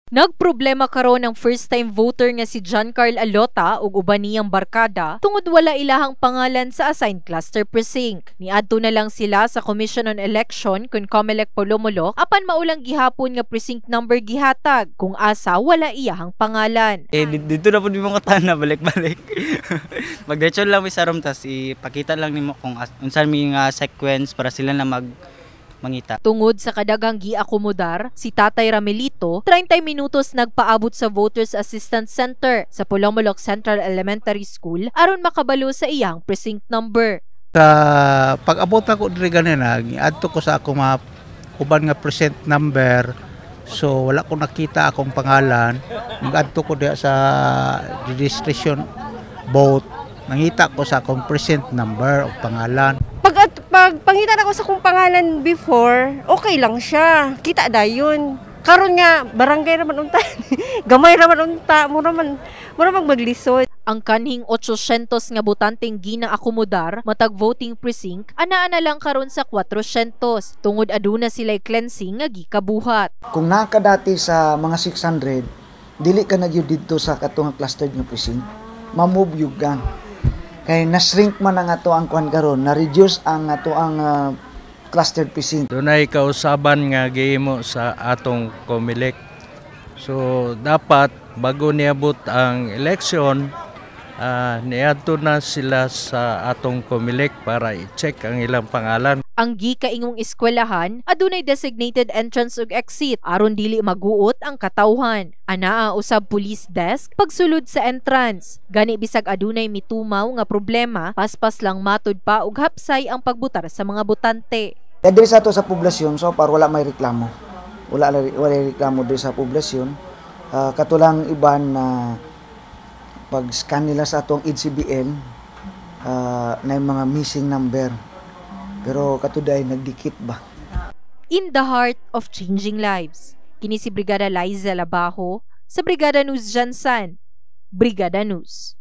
Nagproblema karon ang first-time voter nga si John Carl Alota ug uban niyang barkada tungod wala ilahang pangalan sa assigned cluster precinct. Niadto na lang sila sa Commission on Election kun COMELEC Polomolok apan maulang gihapon nga precinct number gihatag kung asa wala iyahang pangalan. Dito na po di mo katana balik-balik. Magdetson lang mi sarom tas ipakita lang nimo kung unsa mi nga sequence para sila na mangita. Tungod sa kadaghang giakomodar, si Tatay Ramelito 30 minutos nagpaabot sa Voters Assistance Center sa Polomolok Central Elementary School aron makabalo sa iyang precinct number. Sa pag-abot ako diri ganina, giadto ko sa akong mga uban nga precinct number. So wala ko nakita akong pangalan. Nag-adto ko diha sa registration vote. Nangita ko sa akong precinct number o pangalan. Pag pangita ako sa kong pangalan before, okay lang siya. Kita dayon. Karon nga barangay raman unta. Gamay raman unta, mura man maglisod. Ang kanhing 800 nga botanteng ginaakomodar matag voting precinct anaa na lang karon sa 400 tungod aduna sila'y cleansing nga gikabuhat. Kung nakadati sa mga 600, dili ka nagyud didto sa katong clustered nga precinct, mamove yug gang. Kay na-shrink man ang ato ang kuan karon, na-reduce ang ato ang clustered precinct. Dunay kausaban nga gihimo sa atong COMELEC. So dapat bago niabot ang election, niadto na sila sa atong COMELEC para i-check ang ilang pangalan. Ang gikaingong eskwelahan adunay designated entrance ug exit aron dili maguot ang katawhan. Anaa usab police desk pagsulod sa entrance. Gani bisag adunay mitumaw nga problema, paspas lang matud pa ug hapsay ang pagbutar sa mga botante. Diri sa ato sa poblasyon, so para wala may reklamo. Wala reklamo diri sa poblasyon. Katulang iban na pag-scan nila sa atong EDCBN na yung mga missing number. Pero katuday nagdikit ba? In the heart of changing lives. Kini si Brigada Liza Labajo sa Brigada News Jansan. Brigada News.